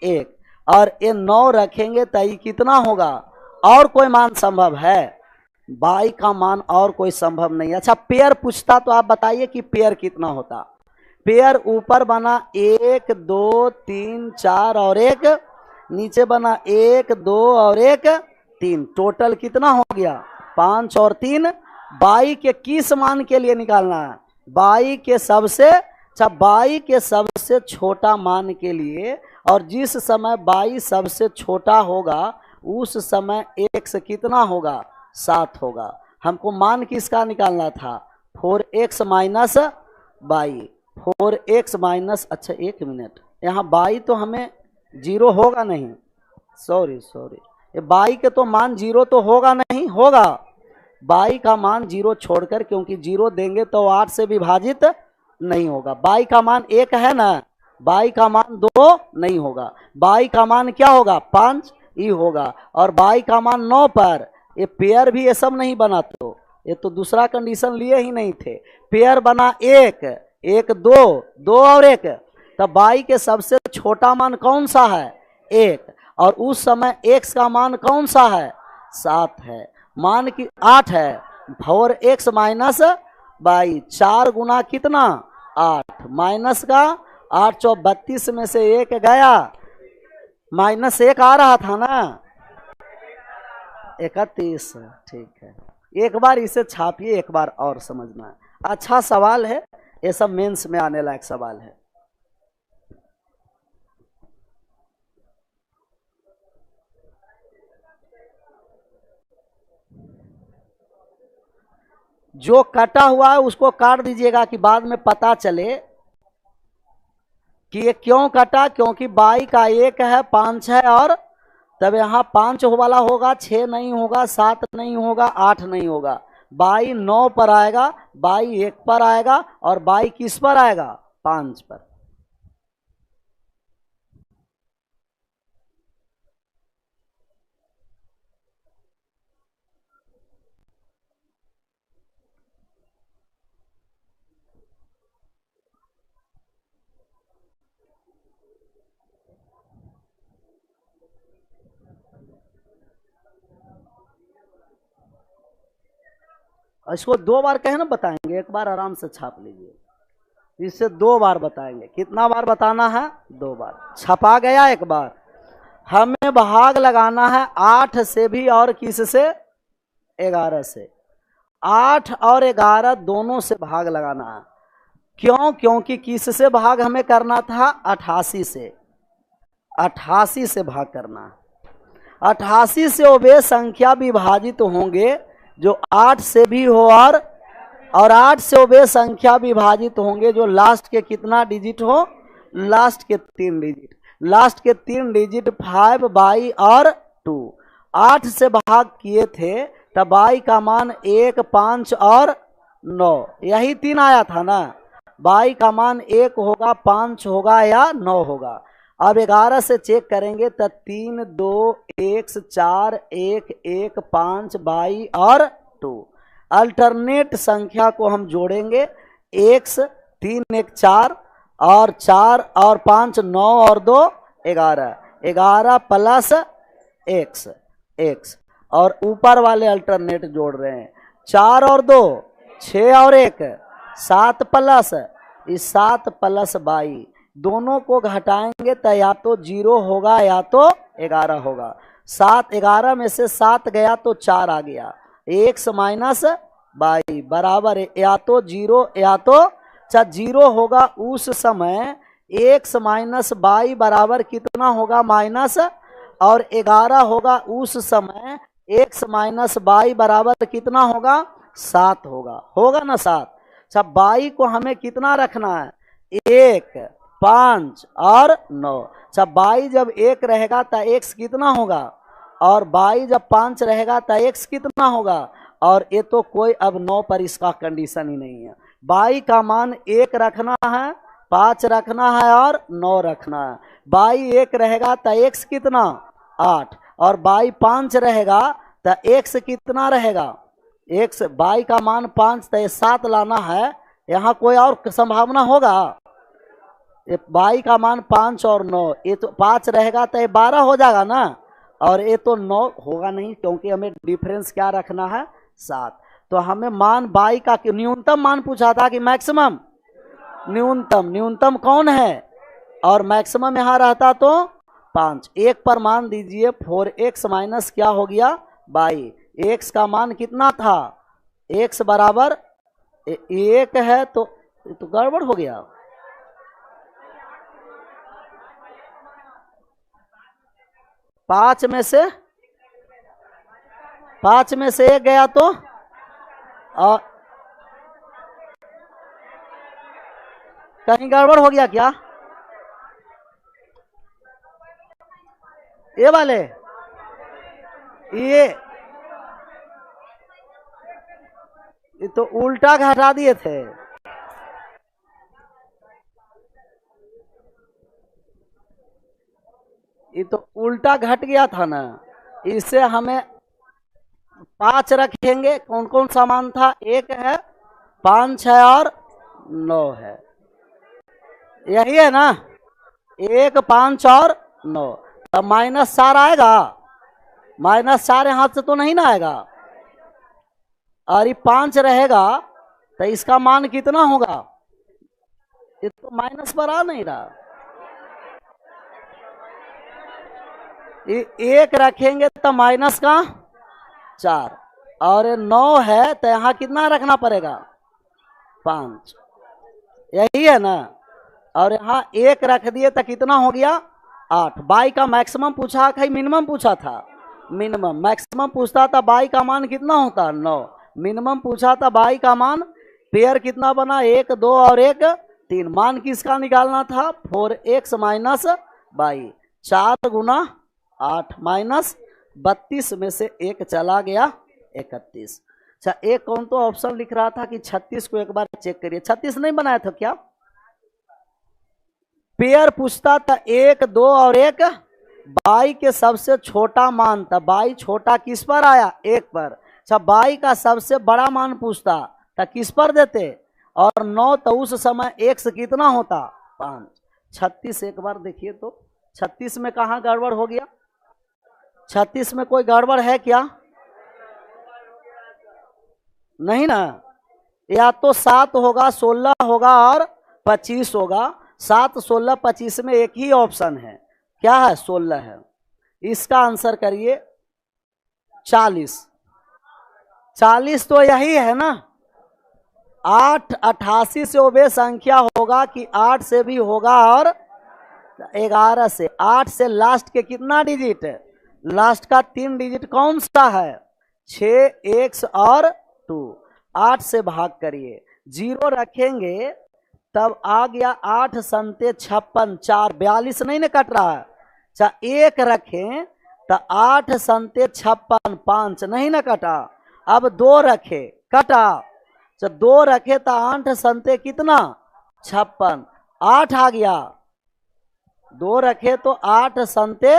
1। और ये 9 रखेंगे तो ये कितना होगा? और कोई मान संभव है? बाई का मान और कोई संभव नहीं। अच्छा, पेयर पूछता तो आप बताइए कि पेयर कितना होता? पेयर ऊपर बना 1 2 3 4 और 1, नीचे बना 1 2 और 1 3, टोटल कितना हो गया 5 और 3। बाई के किस मान के लिए निकालना है? बाई के सबसे, अच्छा बाई के सबसे छोटा मान के लिए। और जिस समय बाई सबसे छोटा होगा उस समय x कितना होगा 7 होगा। हमको मान किसका निकालना था? 4x minus by, 4x minus, अच्छा 1 मिनट, यहाँ बाई तो हमें 0 होगा नहीं, सॉरी ये बाई के तो मान 0 तो होगा नहीं, होगा बाई का मान 0 छोड़कर, क्योंकि 0 देंगे तो 8 से विभाजित नहीं होगा। बाई का मान 1 है ना, बाई का मान 2 नहीं होगा। बाई का मान क्या होगा 5 ही होगा। और बाई का मान 9 पर ये पेयर भी ये सब नहीं बना, तो ये तो दूसरा कंडीशन लिए ही नहीं थे। पेयर बना 1 1 2 2 और 1, तब बाई के सबसे छोटा मान कौन सा है 1। और उस समय x का मान कौन सा है 7 है, मान की 8 है। 4x माइनस बाई, 4 गुना कितना 8, माइनस का 8 चौ 32 में से 1 गया, -1 आ रहा था ना 31। ठीक है, एक बार इसे छापिए, एक बार और समझना है। अच्छा सवाल है, ये सब मेंस में आने लायक सवाल है। जो कटा हुआ है उसको काट दीजिएगा कि बाद में पता चले कि ये क्यों कटा। क्योंकि बाई का 1 है 5 है, और तब यहाँ 5 वाला होगा, 6 नहीं होगा, 7 नहीं होगा, 8 नहीं होगा। बाई 9 पर आएगा, बाई 1 पर आएगा, और बाई किस पर आएगा 5 पर। इसको 2 बार कहे ना बताएंगे, एक बार आराम से छाप लीजिए। इससे 2 बार बताएंगे। कितना बार बताना है 2 बार। छपा गया एक बार। हमें भाग लगाना है 8 से भी और किस से 11 से। 8 और 11 दोनों से भाग लगाना है। क्यों? क्योंकि किससे भाग हमें करना था? 88 से। 88 से भाग करना है। 88 से वो वे संख्या विभाजित होंगे जो 8 से भी हो और 8 से वो वे संख्या विभाजित होंगे जो लास्ट के कितना डिजिट हो? लास्ट के 3 डिजिट। लास्ट के 3 डिजिट 5, 22 और 2। 8 से भाग किए थे तब y का मान 1, 5 और 9, यही 3 आया था ना। y का मान 1 होगा, 5 होगा या 9 होगा। अब 11 से चेक करेंगे तो 3, 2, 1, 4, 1, 1, 5, 22 और 2। अल्टरनेट संख्या को हम जोड़ेंगे। x 3, 1, 4 और 4 और 5 9 और 2 11। 11 प्लस x और ऊपर वाले अल्टरनेट जोड़ रहे हैं। 4 और 2 6 और 1 7 प्लस 7 प्लस 22, दोनों को घटाएंगे तो या तो 0 होगा या तो 11 होगा। 7 11 में से 7 गया तो 4 आ गया। x माइनस 22 बराबर है या तो 0 या तो 0 होगा। उस समय x माइनस 22 बराबर कितना होगा? माइनस, और 11 होगा उस समय x माइनस 22 बराबर कितना होगा? 7 होगा। होगा ना 7। अच्छा 22 को हमें कितना रखना है? 1, 5 और 9। अच्छा 22 जब 1 रहेगा तो x कितना होगा? और 22 जब 5 रहेगा तो x कितना होगा? और ये तो कोई अब 9 पर इसका कंडीशन ही नहीं है। 22 का मान 1 रखना है, 5 रखना है और 9 रखना है। 22 1 रहेगा तो x कितना? 8 और 22 5 रहेगा तो x कितना रहेगा? x 22 का मान 5 तो 7 लाना है। यहाँ कोई और संभावना होगा? 22 का मान 5 और 9, ये तो 5 रहेगा तो 12 हो जाएगा ना, और ये तो 9 होगा नहीं क्योंकि हमें डिफरेंस क्या रखना है? 7। तो हमें मान 22 का न्यूनतम मान पूछा था कि मैक्सिमम? न्यूनतम कौन है? और मैक्सिमम यहाँ रहता तो 5। 1 पर मान दीजिए 4x माइनस क्या हो गया? 22। x का मान कितना था? x बराबर 1 है तो गड़बड़ हो गया। पाँच में से 1 गया तो और कहीं गड़बड़ हो गया क्या? ये वाले ये तो उल्टा घटा दिए थे। ये तो उल्टा घट गया था ना। इससे हमें 5 रखेंगे। कौन कौन सा मान था? 1 है, 5 है और 9 है। यही है ना? 1, 5 और 9। तब -4 आएगा? -4 यहाँ से तो नहीं ना आएगा। और ये 5 रहेगा तो इसका मान कितना होगा? ये तो माइनस पर आ नहीं रहा। 1 रखेंगे तो माइनस का 4 और 9 है तो यहाँ कितना रखना पड़ेगा? 5। यही है ना? और यहाँ 1 रख दिए तो कितना हो गया? 8। 22 का मैक्सिमम पूछा कि मिनिमम पूछा था? मिनिमम। मैक्सिमम पूछता था 22 का मान कितना होता? 9। मिनिमम पूछा था 22 का मान। पेयर कितना बना? 1, 2 और 1, 3। मान किसका निकालना था? 4x minus 22। 4 गुना 8 माइनस 32 में से 1 चला गया 31। अच्छा एक कौन तो ऑप्शन लिख रहा था कि 36 को एक बार चेक करिए। 36 नहीं बनाया था क्या? पेयर पूछता था 1, 2 और 1। 22 के सबसे छोटा मान था। 22 छोटा किस पर आया? 1 पर। अच्छा 22 का सबसे बड़ा मान पूछता था किस पर देते? और 9 तो उस समय x कितना होता? 5। 36 एक बार देखिए तो 36 में कहाँ गड़बड़ हो गया? 36 में कोई गड़बड़ है क्या? नहीं ना। या तो 7 होगा, 16 होगा और 25 होगा। 7, 16, 25 में एक ही ऑप्शन है। क्या है? 16 है। इसका आंसर करिए 40। 40 तो यही है ना। 8 88 से वो वे संख्या होगा कि 8 से भी होगा और 11 से। 8 से लास्ट के कितना डिजिट है? लास्ट का 3 डिजिट कौन सा है? 6, x और 2। 8 से भाग करिए, 0 रखेंगे तब आ गया 8 संते 56, 4 42 नहीं ना कट रहा है। अच्छा 1 रखें तो 8 संते 56, 5 नहीं ना कटा। अब 2 रखे कटा, तो 2 रखे तो 8 संते कितना? 56, 8 आ गया। 2 रखे तो 8 संते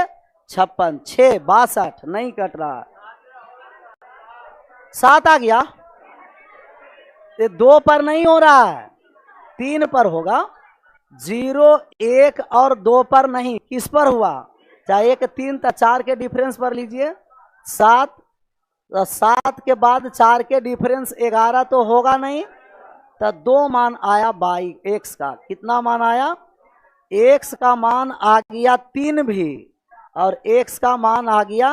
56, 6 62 नहीं कट रहा। 7 आ गया। ये 2 पर नहीं हो रहा है, 3 पर होगा। 0 1 और 2 पर नहीं, किस पर हुआ? चाहे 1 3 तो 4 के डिफरेंस पर लीजिए। 7 के बाद 4 के डिफरेंस 11 तो होगा नहीं, तो 2 मान आया बाई x का। कितना मान आया? x का मान आ गया 3 भी और x का मान आ गया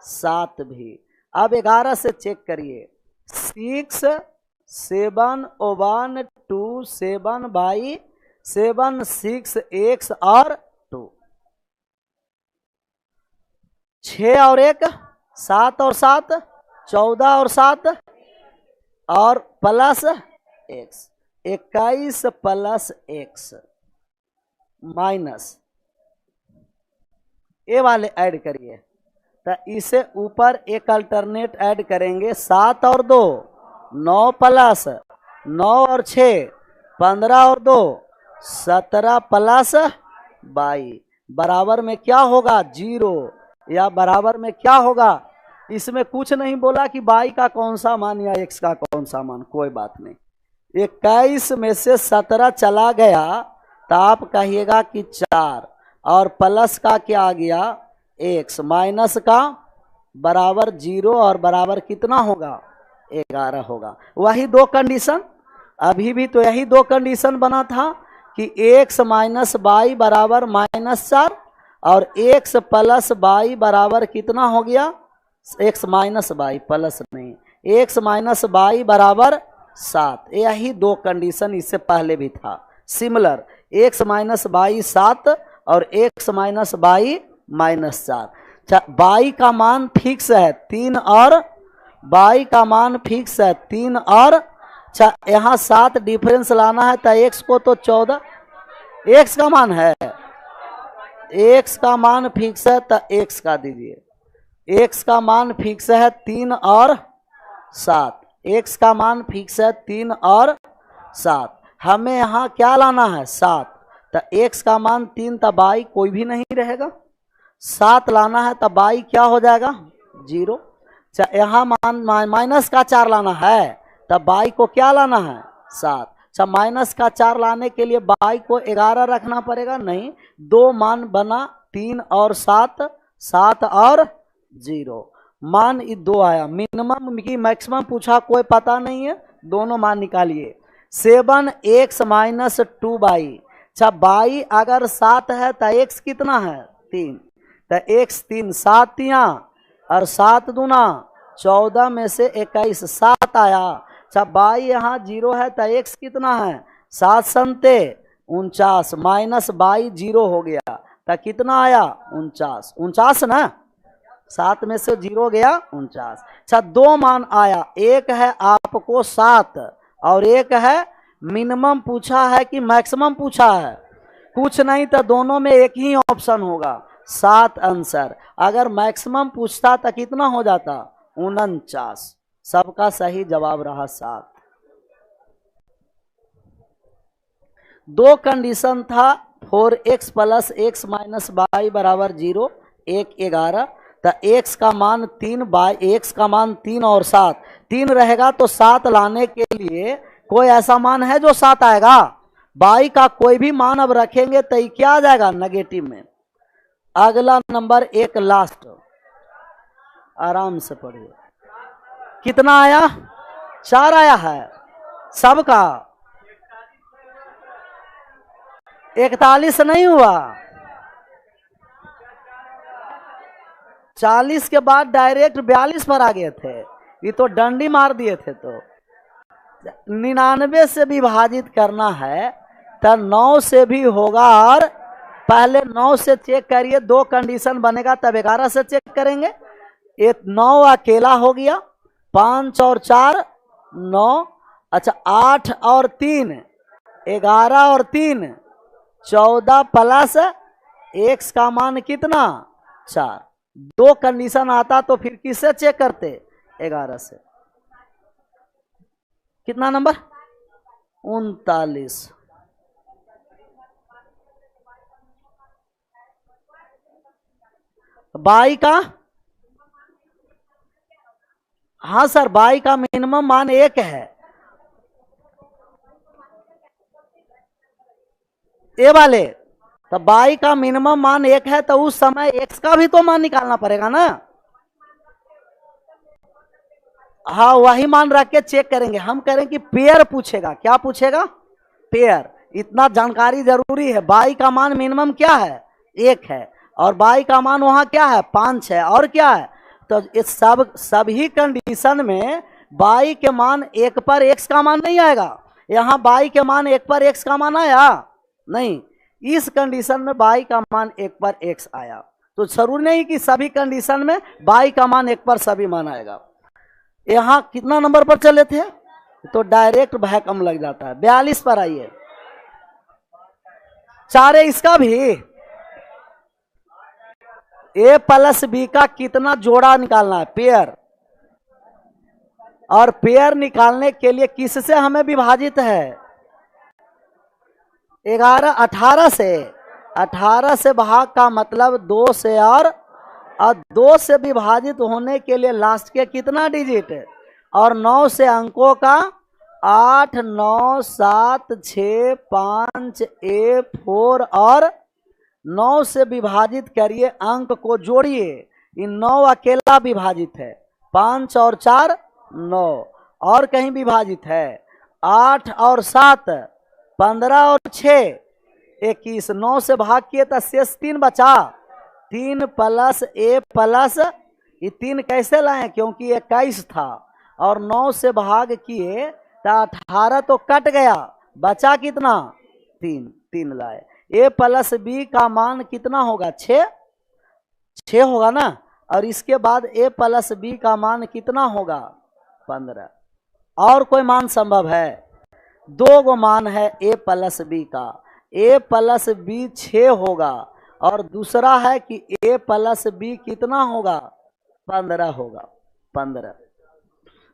7 भी। अब 11 से चेक करिए। 6 7 1 2 7 बाई 7 6 x और 2, 6 और 1 7 और 7 14 और 7 और plus x, 21 plus x minus ये वाले ऐड करिए। तो इसे ऊपर एक अल्टरनेट ऐड करेंगे। 7 और 2 9 प्लस 9 और 6 15 और 2 17 प्लस 22 बराबर में क्या होगा? 0। या बराबर में क्या होगा? इसमें कुछ नहीं बोला कि बाई का कौन सा मान या x का कौन सा मान, कोई बात नहीं। 21 में से 17 चला गया तो आप कहिएगा कि 4 और प्लस का क्या आ गया? x माइनस का बराबर 0 और बराबर कितना होगा? 11 होगा। वही 2 कंडीशन, अभी भी तो यही 2 कंडीशन बना था कि x माइनस बाई बराबर -4 और x प्लस बाई बराबर कितना हो गया? x माइनस बाई प्लस नहीं, x माइनस बाई बराबर 7। यही 2 कंडीशन इससे पहले भी था सिमिलर। x माइनस बाई 7 और x माइनस बाई -4। बाई का मान फिक्स है 3 और बाई का मान फिक्स है 3 और यहाँ 7 डिफरेंस लाना है तो x को तो 14, x का मान है, x का मान फिक्स है तो x का दीजिए। x का मान फिक्स है 3 और 7, x का मान फिक्स है 3 और 7। हमें यहाँ क्या लाना है? 7। तो x का मान 3 तो बाई कोई भी नहीं रहेगा। 7 लाना है तो बाई क्या हो जाएगा? 0। यहाँ मान माइनस का 4 लाना है तो बाई को क्या लाना है? 7। अच्छा माइनस का 4 लाने के लिए बाई को 11 रखना पड़ेगा? नहीं, 2 मान बना 3 और 7, 7 और 0 मान 2 आया। मिनिमम की मैक्सिमम पूछा कोई पता नहीं है, दोनों मान निकालिए। 7x minus 2 by. अच्छा बाई अगर 7 है तो x कितना है? 3। तो x 3 7 तिया और 7 दूना 14 में से 21 7 आया। अच्छा बाई यहाँ 0 है तो x कितना है? 7 संते 49 माइनस बाई 0 हो गया तो कितना आया? 49। 49 ना, 7 में से 0 गया 49। अच्छा 2 मान आया, एक है आपको 7 और एक है मिनिमम पूछा है कि मैक्सिमम पूछा है? कुछ नहीं तो दोनों में एक ही ऑप्शन होगा 7 आंसर। अगर मैक्सिमम पूछता तो कितना हो जाता? 49। सबका सही जवाब रहा 7। 2 कंडीशन था 4x plus x minus by बराबर 0, 1 11। तो x का मान 3 बाई x का मान 3 और 7, 3 रहेगा तो 7 लाने के लिए कोई ऐसा मान है जो 7 आएगा? बाई का कोई भी मान अब रखेंगे तो ये क्या आ जाएगा? नेगेटिव में। अगला नंबर 1 लास्ट, आराम से पढ़िए। कितना आया? 4 आया है सबका। 41 नहीं हुआ, 40 के बाद डायरेक्ट 42 पर आ गए थे, ये तो डंडी मार दिए थे। तो 99 से विभाजित करना है तो 9 से भी होगा, और पहले 9 से चेक करिए, 2 कंडीशन बनेगा तब 11 से चेक करेंगे। ये 9 अकेला हो गया, 5 और 4 9, अच्छा 8 और 3 11 और 3 14 प्लस x का मान कितना 4। 2 कंडीशन आता तो फिर किससे चेक करते 11 से। कितना नंबर 39। बाई का, हाँ सर, बाई का मिनिमम मान 1 है। ए वाले तो बाई का मिनिमम मान 1 है, तो उस समय x का भी तो मान निकालना पड़ेगा ना। हाँ, वही मान रख के चेक करेंगे। हम करें कि पेयर पूछेगा, क्या पूछेगा पेयर। इतना जानकारी जरूरी है। बाई का मान मिनिमम क्या है 1 है, और बाई का मान वहां क्या है 5 है, और क्या है। तो इस सभी कंडीशन में बाई के मान 1 पर x का मान नहीं आएगा। यहाँ बाई के मान 1 पर x का मान आया नहीं, इस कंडीशन में बाई का मान 1 पर x आया। तो जरूरी नहीं कि सभी कंडीशन में बाई का मान 1 पर सभी मान आएगा। यहाँ कितना नंबर पर चले थे, तो डायरेक्ट भैकम लग जाता है। 42 पर आइए। 4 इसका भी a प्लस बी का कितना जोड़ा निकालना है पेयर, और पेयर निकालने के लिए किससे हमें विभाजित है 18 से। 18 से भाग का मतलब 2 से, और 2 से विभाजित होने के लिए लास्ट के कितना डिजिट, और 9 से अंकों का 8 9 7 6 5 1 4, और 9 से विभाजित करिए, अंक को जोड़िए। इन 9 अकेला विभाजित है, 5 और 4 9, और कहीं विभाजित है 8 और 7 15 और 6 21। 9 से भाग किए तो शेष 3 बचा, 3 प्लस a प्लस ये 3 कैसे लाए, क्योंकि 21 था, और 9 से भाग किए तो 18 तो कट गया, बचा कितना 3 लाए। a प्लस बी का मान कितना होगा 6 होगा ना, और इसके बाद a प्लस बी का मान कितना होगा 15। और कोई मान संभव है, 2 गो मान है a प्लस बी का। a प्लस बी 6 होगा, और दूसरा है कि a प्लस बी कितना होगा 15 होगा 15।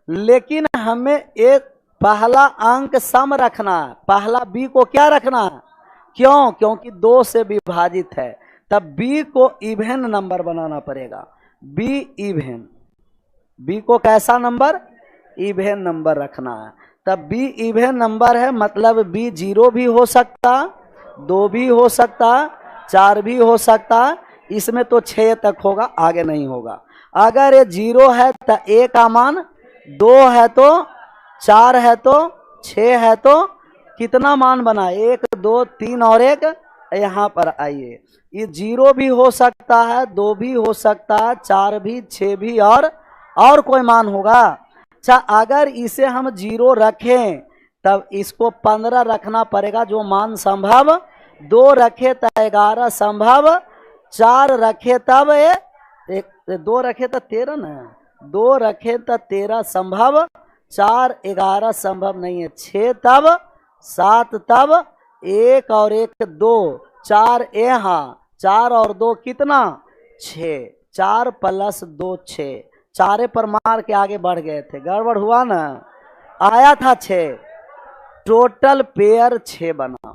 लेकिन हमें एक पहला अंक सम रखना है, पहला b को क्या रखना है, क्यों, क्योंकि 2 से विभाजित है, तब b को इवन नंबर बनाना पड़ेगा। b इवन, b को कैसा नंबर इवन नंबर रखना है। तब b इवन नंबर है, मतलब b 0 भी हो सकता, 2 भी हो सकता, 4 भी हो सकता। इसमें तो 6 तक होगा, आगे नहीं होगा। अगर ये 0 है तो a का मान 2 है, तो 4 है, तो 6 है, तो कितना मान बना 1 2 3 और 1। यहाँ पर आइए, ये 0 भी हो सकता है, 2 भी हो सकता है, 4 भी, 6 भी, और कोई मान होगा। अच्छा, अगर इसे हम 0 रखें तब इसको 15 रखना पड़ेगा, जो मान संभव। 2 रखे तो 11 संभव, 4 रखे तब 2 रखे तो 13 ना, 2 रखे तो 13 संभव, 4 11 संभव नहीं है, 6 तब 7 तब 1 और 1 2, 4 यहाँ 4 और 2 कितना 6, 4 प्लस 2 6। 4 पर मार के आगे बढ़ गए थे, गड़बड़ हुआ ना, आया था 6, टोटल पेयर 6 बना।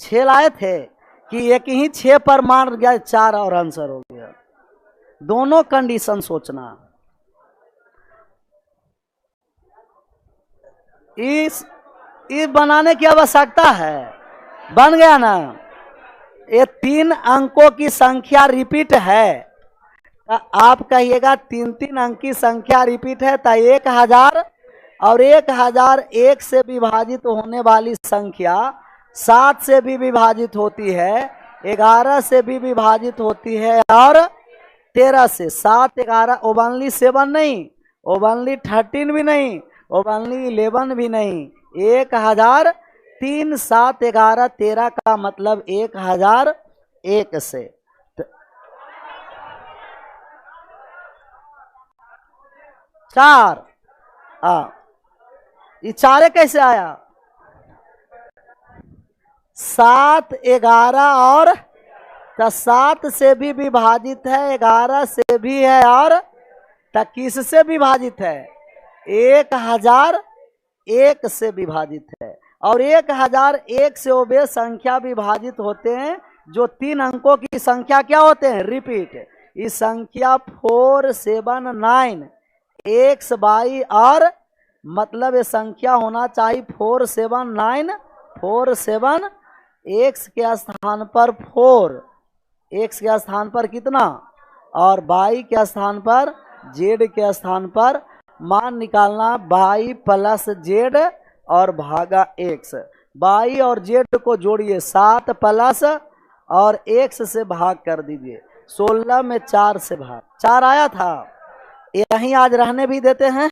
6 लाए थे कि एक ही 6 पर मार गया 4 और आंसर हो गया। दोनों कंडीशन सोचना। इस बनाने की आवश्यकता है, बन गया ना। ये 3 अंकों की संख्या रिपीट है, आप कहिएगा 3 अंक की संख्या रिपीट है तो 1000, और 1001 से विभाजित होने वाली संख्या 7 से भी विभाजित होती है, 11 से भी विभाजित होती है, और 13 से। 7 11 ओनली 7 नहीं, ओनली 13 भी नहीं, ओनली 11 भी नहीं, 1000। 3 7 11 13 का मतलब 1001 से। चार। ये चारे कैसे आया? 7 11 और तो 7 से भी विभाजित है, 11 से भी है, और तो किससे विभाजित है? 1001 से विभाजित है। और 1001 से वे संख्या विभाजित होते हैं जो 3 अंकों की संख्या क्या होते हैं? रिपीट। इस संख्या 4 7 9 एक्स बाई, और मतलब ये संख्या होना चाहिए 4 7 9 4 7, एक्स के स्थान पर 4, एक्स के स्थान पर कितना, और बाई के स्थान पर जेड के स्थान पर मान निकालना, बाई प्लस जेड और भागा एक्स। बाई और जेड को जोड़िए, 7 प्लस और एक्स से भाग कर दीजिए, 16 में 4 से भाग, 4 आया था। यहीं आज रहने भी देते हैं।